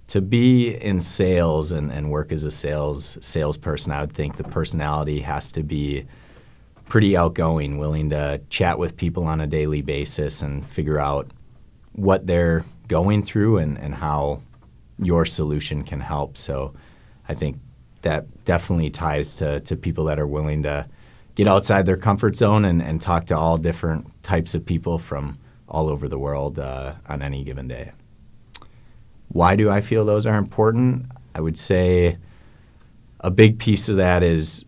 To be in sales and work as a salesperson, I would think the personality has to be pretty outgoing, willing to chat with people on a daily basis and figure out what they're going through and how your solution can help. So I think that definitely ties to people that are willing to get outside their comfort zone and talk to all different types of people from all over the world on any given day. Why do I feel those are important? I would say a big piece of that is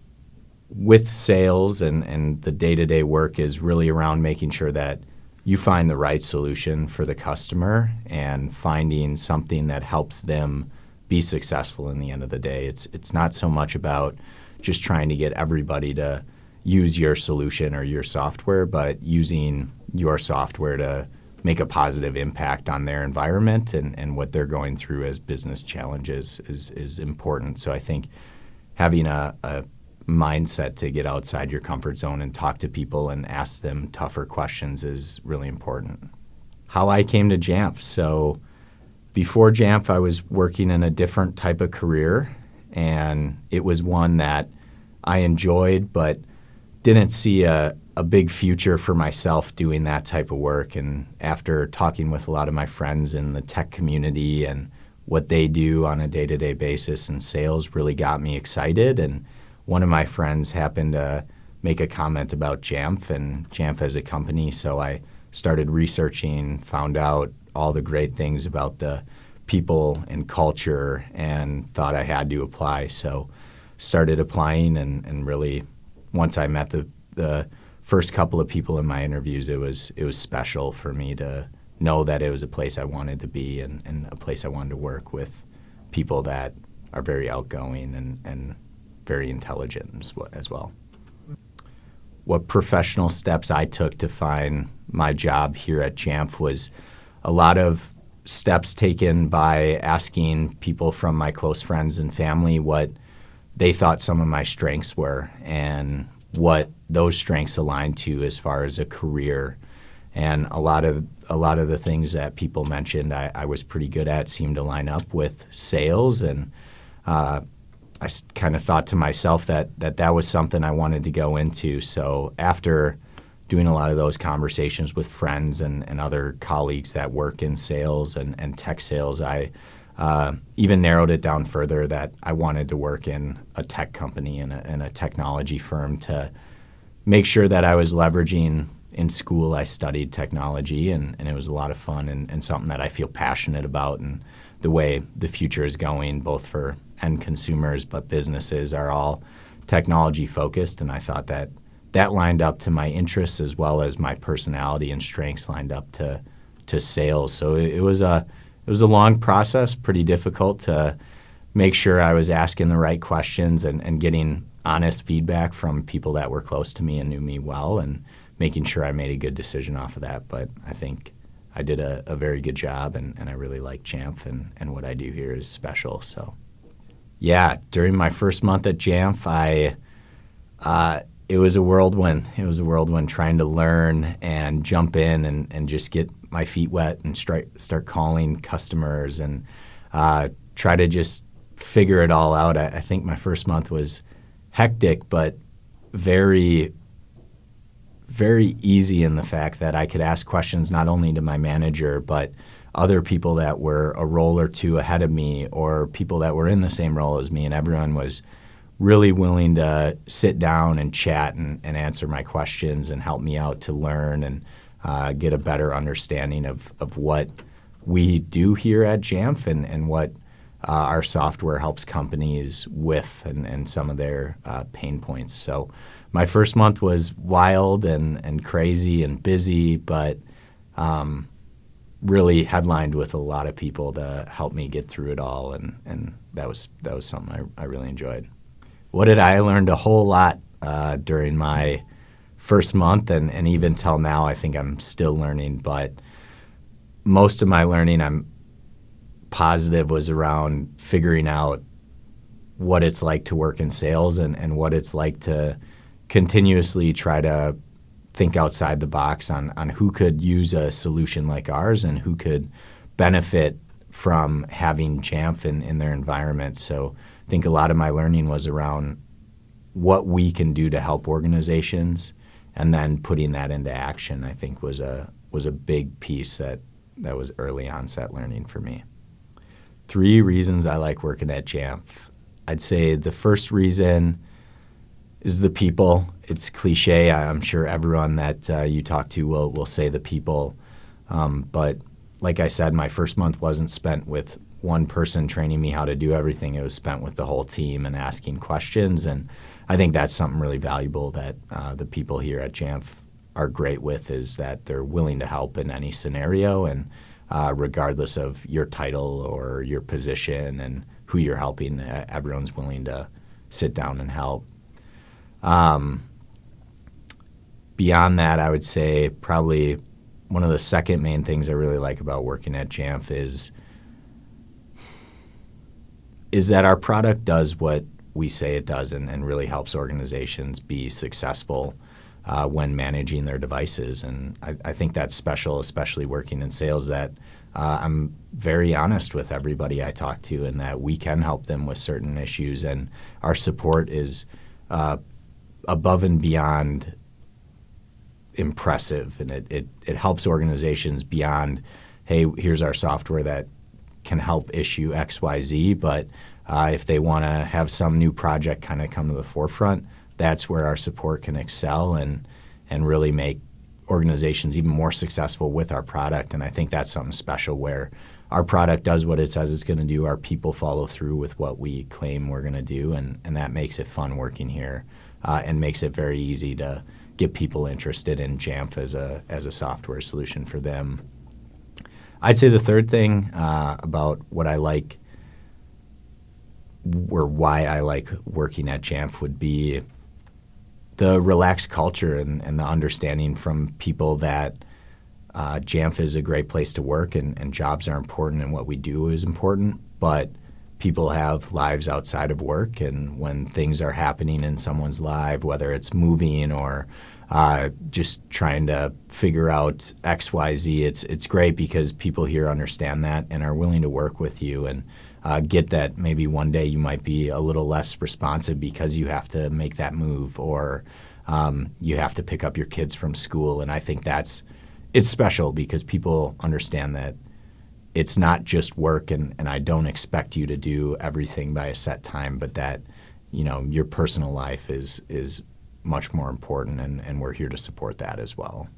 with sales and the day-to-day work is really around making sure that you find the right solution for the customer and finding something that helps them be successful in the end of the day. It's not so much about just trying to get everybody to use your solution or your software, but using your software to make a positive impact on their environment and what they're going through as business challenges is important. So I think having a mindset to get outside your comfort zone and talk to people and ask them tougher questions is really important. How I came to Jamf. So before Jamf, I was working in a different type of career, and it was one that I enjoyed but didn't see a big future for myself doing that type of work. And after talking with a lot of my friends in the tech community and what they do on a day-to-day basis in sales really got me excited. And one of my friends happened to make a comment about Jamf and Jamf as a company. So I started researching, found out all the great things about the people and culture, and thought I had to apply. So started applying, and really once I met the first couple of people in my interviews, it was special for me to know that it was a place I wanted to be and a place I wanted to work with people that are very outgoing and very intelligent as well. What professional steps I took to find my job here at Jamf was a lot of steps taken by asking people from my close friends and family what they thought some of my strengths were and what those strengths aligned to as far as a career. And a lot of the things that people mentioned I was pretty good at seemed to line up with sales, and I kind of thought to myself that was something I wanted to go into. So after doing a lot of those conversations with friends and other colleagues that work in sales and tech sales, I even narrowed it down further that I wanted to work in a tech company and a technology firm to make sure that I was leveraging. In school, I studied technology, and it was a lot of fun and something that I feel passionate about, and the way the future is going, both for end consumers, but businesses are all technology focused, and I thought that lined up to my interests as well as my personality and strengths lined up to sales. So it was a long process, pretty difficult to make sure I was asking the right questions and getting honest feedback from people that were close to me and knew me well, and making sure I made a good decision off of that. But I think I did a very good job, and I really like Jamf, and what I do here is special. So yeah, during my first month at Jamf, it was a whirlwind. It was a whirlwind trying to learn and jump in and just get my feet wet and start calling customers and try to just figure it all out. I think my first month was hectic, but very, very easy in the fact that I could ask questions not only to my manager, but other people that were a role or two ahead of me or people that were in the same role as me, and everyone was really willing to sit down and chat and answer my questions and help me out to learn and get a better understanding of what we do here at Jamf and what our software helps companies with and some of their pain points. So my first month was wild and crazy and busy, but really headlined with a lot of people to help me get through it all, and that was something I really enjoyed. What did I learn? A whole lot during my first month, and even till now, I think I'm still learning, but most of my learning, I'm positive, was around figuring out what it's like to work in sales and what it's like to continuously try to think outside the box on who could use a solution like ours and who could benefit from having Jamf in their environment. So I think a lot of my learning was around what we can do to help organizations, and then putting that into action, I think was a big piece that was early onset learning for me. 3 reasons I like working at Jamf. I'd say the first reason is the people. It's cliche. I'm sure everyone that you talk to will say the people. But like I said, my first month wasn't spent with one person training me how to do everything. It was spent with the whole team and asking questions. And I think that's something really valuable that the people here at Jamf are great with, is that they're willing to help in any scenario, and regardless of your title or your position and who you're helping, everyone's willing to sit down and help. Beyond that, I would say probably one of the second main things I really like about working at Jamf is that our product does what we say it does, and really helps organizations be successful when managing their devices. And I think that's special, especially working in sales, that I'm very honest with everybody I talk to, and that we can help them with certain issues, and our support is above and beyond impressive, and it helps organizations beyond, hey, here's our software that can help issue XYZ, but if they want to have some new project kind of come to the forefront, that's where our support can excel and really make organizations even more successful with our product. And I think that's something special, where our product does what it says it's going to do. Our people follow through with what we claim we're going to do, and that makes it fun working here, and makes it very easy to get people interested in Jamf as a software solution for them. I'd say the third thing about what I like, or why I like working at Jamf, would be the relaxed culture and the understanding from people that Jamf is a great place to work, and jobs are important and what we do is important, but people have lives outside of work, and when things are happening in someone's life, whether it's moving or just trying to figure out XYZ, it's great because people here understand that and are willing to work with you, and get that maybe one day you might be a little less responsive because you have to make that move, or you have to pick up your kids from school. And I think it's special because people understand that it's not just work, and I don't expect you to do everything by a set time, but that, your personal life is much more important, and we're here to support that as well.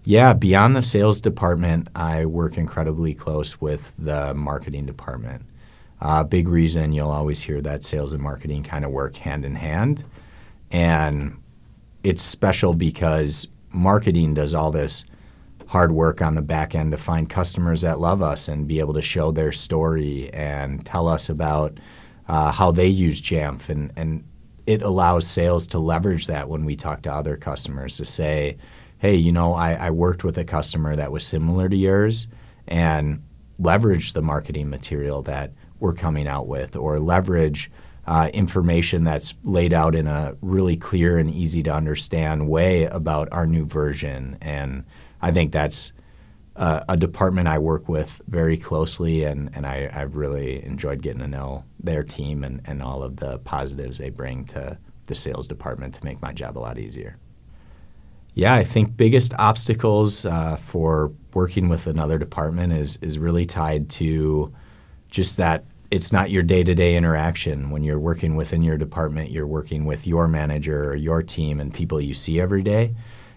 Yeah, beyond the sales department, I work incredibly close with the marketing department. Big reason you'll always hear that sales and marketing kind of work hand in hand. And it's special because marketing does all this hard work on the back end to find customers that love us and be able to show their story and tell us about how they use Jamf. And it allows sales to leverage that when we talk to other customers, to say, hey, I worked with a customer that was similar to yours, and leverage the marketing material that we're coming out with, or leverage information that's laid out in a really clear and easy to understand way about our new version. And I think that's a department I work with very closely, and I've really enjoyed getting to know their team and all of the positives they bring to the sales department to make my job a lot easier. Yeah, I think biggest obstacles for working with another department is really tied to just that it's not your day-to-day interaction. When you're working within your department, you're working with your manager or your team and people you see every day.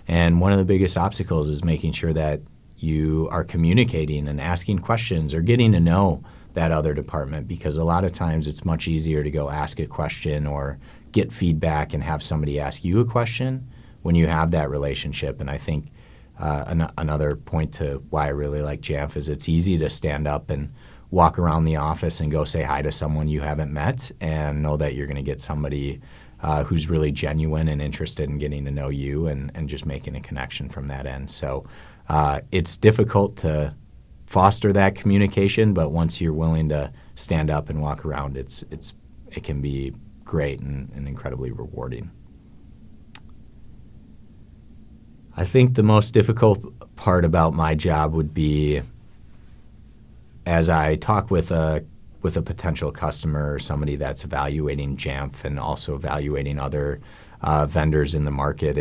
And one of the biggest obstacles is making sure that you are communicating and asking questions or getting to know that other department, because a lot of times it's much easier to go ask a question or get feedback and have somebody ask you a question when you have that relationship. And I think another point to why I really like Jamf is it's easy to stand up and walk around the office and go say hi to someone you haven't met and know that you're going to get somebody who's really genuine and interested in getting to know you and just making a connection from that end. So it's difficult to foster that communication, but once you're willing to stand up and walk around, it can be great and incredibly rewarding. I think the most difficult part about my job would be as I talk with a potential customer or somebody that's evaluating Jamf and also evaluating other vendors in the market,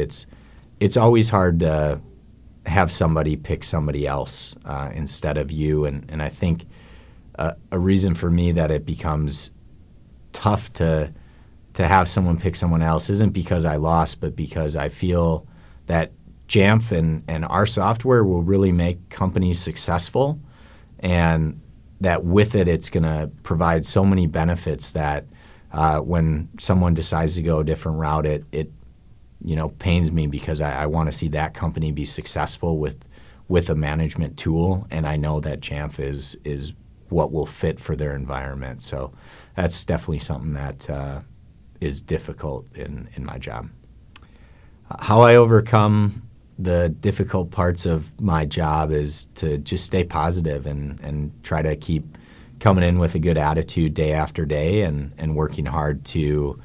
it's always hard to have somebody pick somebody else instead of you. And I think a reason for me that it becomes tough to have someone pick someone else isn't because I lost, but because I feel that Jamf and our software will really make companies successful, and that with it, it's going to provide so many benefits that when someone decides to go a different route, it pains me because I want to see that company be successful with a management tool, and I know that Jamf is what will fit for their environment. So that's definitely something that is difficult in my job. How I overcome the difficult parts of my job is to just stay positive and try to keep coming in with a good attitude day after day and working hard to,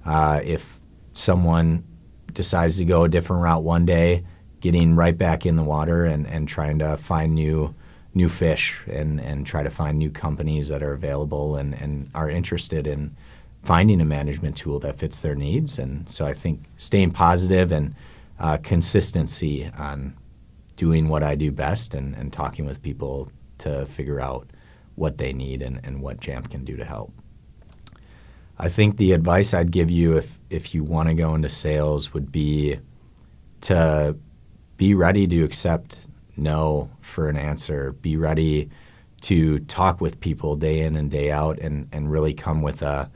if someone decides to go a different route one day, getting right back in the water and trying to find new fish and try to find new companies that are available and are interested in finding a management tool that fits their needs. And so I think staying positive and consistency on doing what I do best and talking with people to figure out what they need and what Jamf can do to help. I think the advice I'd give you if you want to go into sales would be to be ready to accept no for an answer. Be ready to talk with people day in and day out and really come with a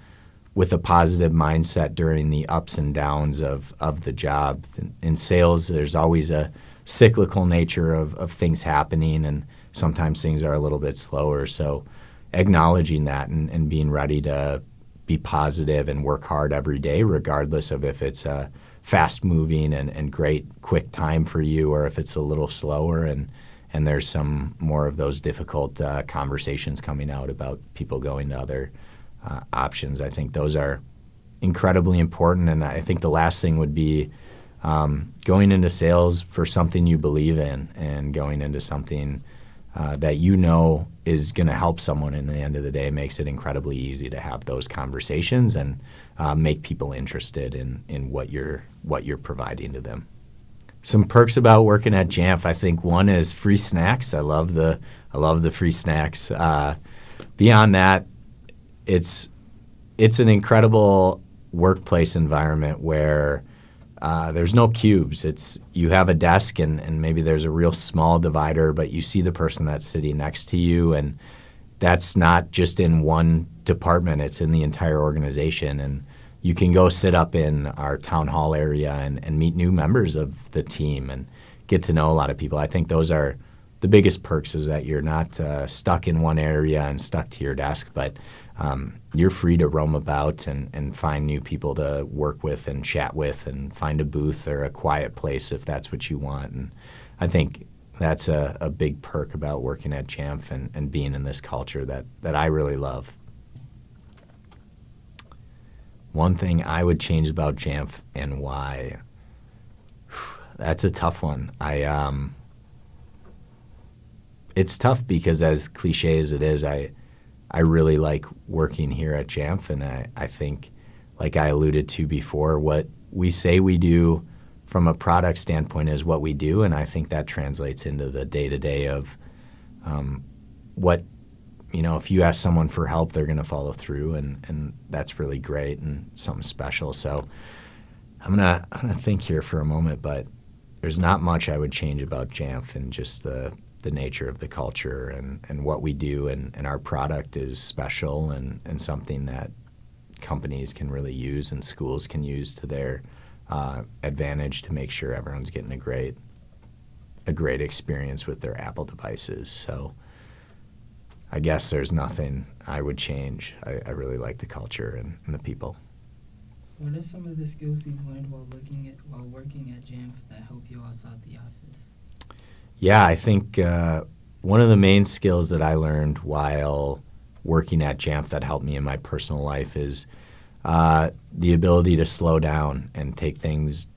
positive mindset during the ups and downs of the job. In sales, there's always a cyclical nature of things happening, and sometimes things are a little bit slower. So acknowledging that and being ready to be positive and work hard every day, regardless of if it's a fast-moving and great, quick time for you, or if it's a little slower and there's some more of those difficult conversations coming out about people going to other options. I think those are incredibly important, and I think the last thing would be going into sales for something you believe in and going into something that you know is going to help someone. In the end of the day, makes it incredibly easy to have those conversations and make people interested in what you're providing to them. Some perks about working at Jamf, I think one is free snacks. I love the free snacks. Beyond that, it's an incredible workplace environment where there's no cubes. You have a desk and maybe there's a real small divider, but you see the person that's sitting next to you, and that's not just in one department, it's in the entire organization. And you can go sit up in our town hall area and meet new members of the team and get to know a lot of people. I think those are the biggest perks, is that you're not stuck in one area and stuck to your desk, but you're free to roam about and find new people to work with and chat with and find a booth or a quiet place if that's what you want. And I think that's a big perk about working at Jamf and being in this culture that I really love. One thing I would change about Jamf and why, that's a tough one. It's tough because, as cliche as it is, I really like working here at Jamf, and I think, like I alluded to before, what we say we do from a product standpoint is what we do, and I think that translates into the day-to-day of what, if you ask someone for help, they're going to follow through, and that's really great and something special. So I'm gonna think here for a moment, but there's not much I would change about Jamf, and just the nature of the culture and what we do, and our product is special and something that companies can really use and schools can use to their advantage to make sure everyone's getting a great experience with their Apple devices. So I guess there's nothing I would change. I really like the culture and the people. What are some of the skills you've learned while working at Jamf that help you outside the office? Yeah, I think one of the main skills that I learned while working at Jamf that helped me in my personal life is the ability to slow down and take things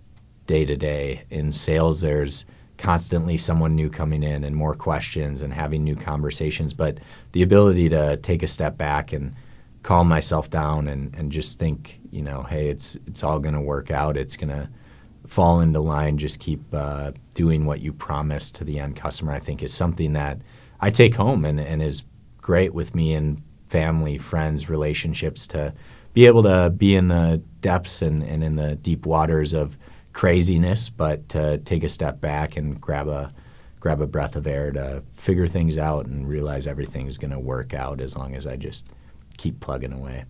day to day. In sales, there's constantly someone new coming in and more questions and having new conversations. But the ability to take a step back and calm myself down and just think, hey, it's all going to work out. It's going to fall into line. Just keep doing what you promised to the end customer, I think is something that I take home and is great with me and family, friends, relationships, to be able to be in the depths and in the deep waters of craziness, but to take a step back and grab a breath of air to figure things out and realize everything's going to work out as long as I just keep plugging away.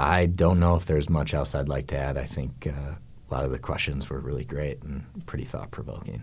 I don't know if there's much else I'd like to add. I think a lot of the questions were really great and pretty thought-provoking.